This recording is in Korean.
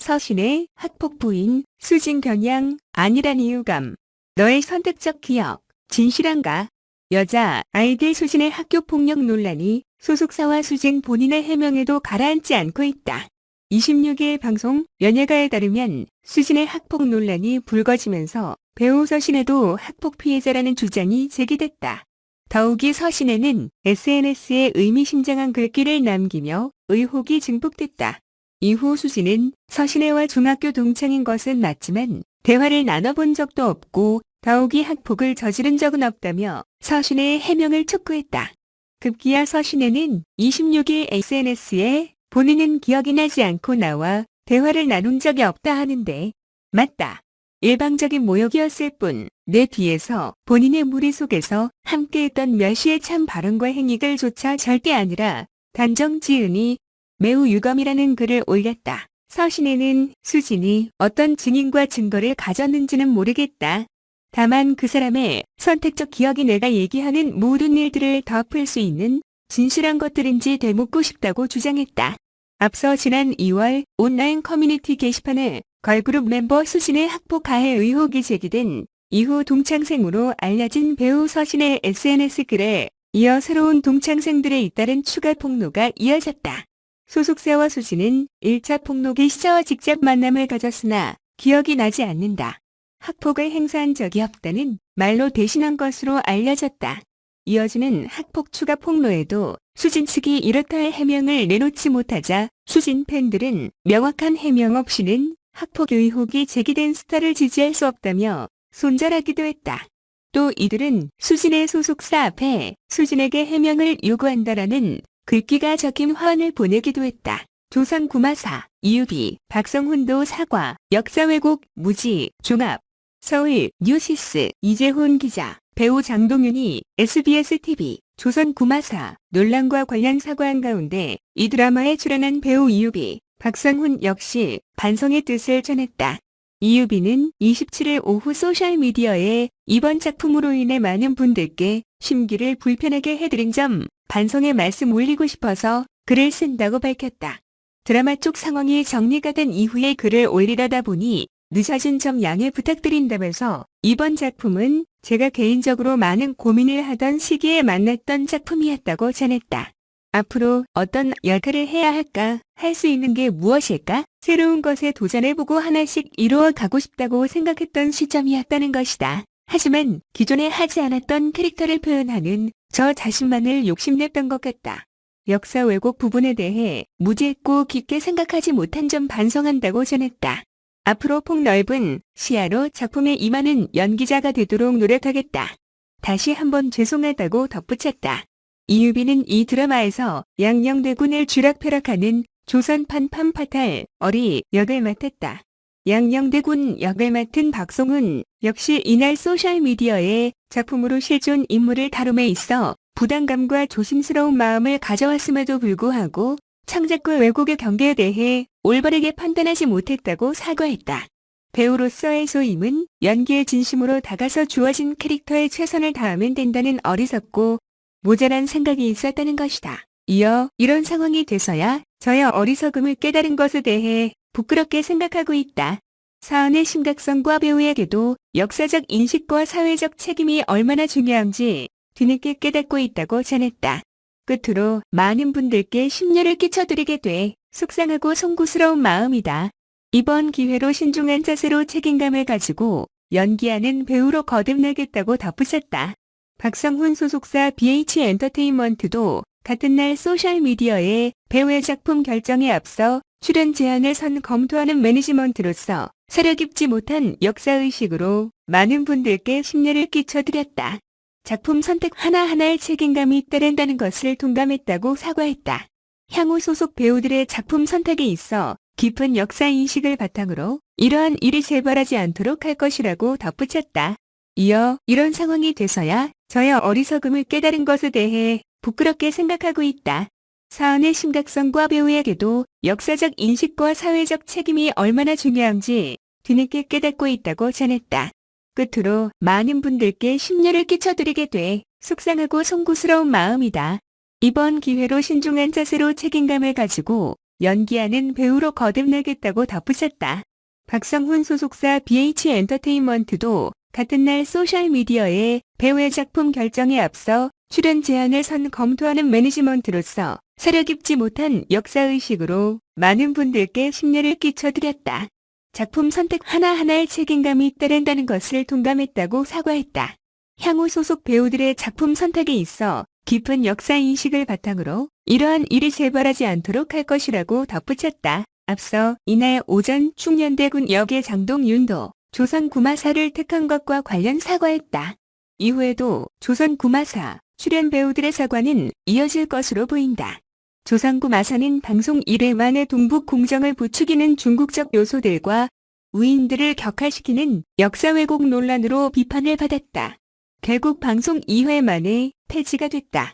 서신의 학폭 부인, 수진 겨냥, 아니란 이유감. 너의 선택적 기억, 진실한가? 여자 아이들 수진의 학교폭력 논란이 소속사와 수진 본인의 해명에도 가라앉지 않고 있다. 26일 방송 연예가에 따르면 수진의 학폭 논란이 불거지면서 배우 서신에도 학폭 피해자라는 주장이 제기됐다. 더욱이 서신에는 SNS에 의미심장한 글귀를 남기며 의혹이 증폭됐다. 이후 수진은 서신혜와 중학교 동창인 것은 맞지만 대화를 나눠본 적도 없고 더욱이 학폭을 저지른 적은 없다며 서신혜의 해명을 촉구했다. 급기야 서신혜는 26일 SNS에 본인은 기억이 나지 않고 나와 대화를 나눈 적이 없다 하는데 맞다. 일방적인 모욕이었을 뿐 내 뒤에서 본인의 무리 속에서 함께했던 몇 시의 참 발언과 행위들조차 절대 아니라 단정 지으니 매우 유감이라는 글을 올렸다. 서신에는 수진이 어떤 증인과 증거를 가졌는지는 모르겠다. 다만 그 사람의 선택적 기억이 내가 얘기하는 모든 일들을 덮을 수 있는 진실한 것들인지 되묻고 싶다고 주장했다. 앞서 지난 2월 온라인 커뮤니티 게시판에 걸그룹 멤버 수진의 학폭 가해 의혹이 제기된 이후 동창생으로 알려진 배우 서신의 SNS 글에 이어 새로운 동창생들에 잇따른 추가 폭로가 이어졌다. 소속사와 수진은 1차 폭로기 시자와 직접 만남을 가졌으나 기억이 나지 않는다. 학폭을 행사한 적이 없다는 말로 대신한 것으로 알려졌다. 이어지는 학폭 추가 폭로에도 수진 측이 이렇다 할 해명을 내놓지 못하자 수진 팬들은 명확한 해명 없이는 학폭 의혹이 제기된 스타를 지지할 수 없다며 손절하기도 했다. 또 이들은 수진의 소속사 앞에 수진에게 해명을 요구한다라는 글귀가 적힌 화환을 보내기도 했다. 조선 구마사, 이유비, 박성훈도 사과, 역사 왜곡, 무지, 종합. 서울 뉴시스, 이재훈 기자, 배우 장동윤이 SBS-TV, 조선 구마사 논란과 관련 사과한 가운데 이 드라마에 출연한 배우 이유비, 박성훈 역시 반성의 뜻을 전했다. 이유비는 27일 오후 소셜미디어에 이번 작품으로 인해 많은 분들께 심기를 불편하게 해드린 점 반성의 말씀 올리고 싶어서 글을 쓴다고 밝혔다. 드라마 쪽 상황이 정리가 된 이후에 글을 올리려다 보니 늦어진 점 양해 부탁드린다면서 이번 작품은 제가 개인적으로 많은 고민을 하던 시기에 만났던 작품이었다고 전했다. 앞으로 어떤 역할을 해야 할까? 할 수 있는 게 무엇일까? 새로운 것에 도전해보고 하나씩 이루어 가고 싶다고 생각했던 시점이었다는 것이다. 하지만 기존에 하지 않았던 캐릭터를 표현하는 저 자신만을 욕심냈던 것 같다. 역사 왜곡 부분에 대해 무지했고 깊게 생각하지 못한 점 반성한다고 전했다. 앞으로 폭넓은 시야로 작품에 임하는 연기자가 되도록 노력하겠다. 다시 한번 죄송하다고 덧붙였다. 이유비는 이 드라마에서 양녕대군을 쥐락펴락하는 조선판 판파탈 어리 역을 맡았다. 양녕대군 역을 맡은 박성훈 역시 이날 소셜미디어에 작품으로 실존 인물을 다룸에 있어 부담감과 조심스러운 마음을 가져왔음에도 불구하고 창작과 왜곡의 경계에 대해 올바르게 판단하지 못했다고 사과했다. 배우로서의 소임은 연기의 진심으로 다가서 주어진 캐릭터에 최선을 다하면 된다는 어리석고 모자란 생각이 있었다는 것이다. 이어 이런 상황이 돼서야 저의 어리석음을 깨달은 것에 대해 부끄럽게 생각하고 있다. 사안의 심각성과 배우에게도 역사적 인식과 사회적 책임이 얼마나 중요한지 뒤늦게 깨닫고 있다고 전했다. 끝으로 많은 분들께 심려를 끼쳐드리게 돼 속상하고 송구스러운 마음이다. 이번 기회로 신중한 자세로 책임감을 가지고 연기하는 배우로 거듭나겠다고 덧붙였다. 박성훈 소속사 BH엔터테인먼트도 같은 날 소셜미디어에 배우의 작품 결정에 앞서 출연 제안을 검토하는 매니지먼트로서 사려 깊지 못한 역사의식으로 많은 분들께 심려를 끼쳐드렸다. 작품 선택 하나하나에 책임감이 따른다는 것을 동감했다고 사과했다. 향후 소속 배우들의 작품 선택에 있어 깊은 역사인식을 바탕으로 이러한 일이 재발하지 않도록 할 것이라고 덧붙였다. 이어 이런 상황이 돼서야 저의 어리석음을 깨달은 것에 대해 부끄럽게 생각하고 있다. 사안의 심각성과 배우에게도 역사적 인식과 사회적 책임이 얼마나 중요한지 뒤늦게 깨닫고 있다고 전했다. 끝으로 많은 분들께 심려를 끼쳐드리게 돼 속상하고 송구스러운 마음이다. 이번 기회로 신중한 자세로 책임감을 가지고 연기하는 배우로 거듭나겠다고 덧붙였다. 박성훈 소속사 BH엔터테인먼트도 같은 날 소셜미디어에 배우의 작품 결정에 앞서 출연 제안을 검토하는 매니지먼트로서 사려 깊지 못한 역사의식으로 많은 분들께 심려를 끼쳐드렸다. 작품 선택 하나하나에 책임감이 따른다는 것을 동감했다고 사과했다. 향후 소속 배우들의 작품 선택에 있어 깊은 역사인식을 바탕으로 이러한 일이 재발하지 않도록 할 것이라고 덧붙였다. 앞서 이날 오전 충년대군 역의 장동윤도 조선 구마사를 택한 것과 관련 사과했다. 이후에도 조선 구마사 출연 배우들의 사과는 이어질 것으로 보인다. 조선 구마사는 방송 1회 만에 동북 공정을 부추기는 중국적 요소들과 우인들을 격화시키는 역사 왜곡 논란으로 비판을 받았다. 결국 방송 2회 만에 폐지가 됐다.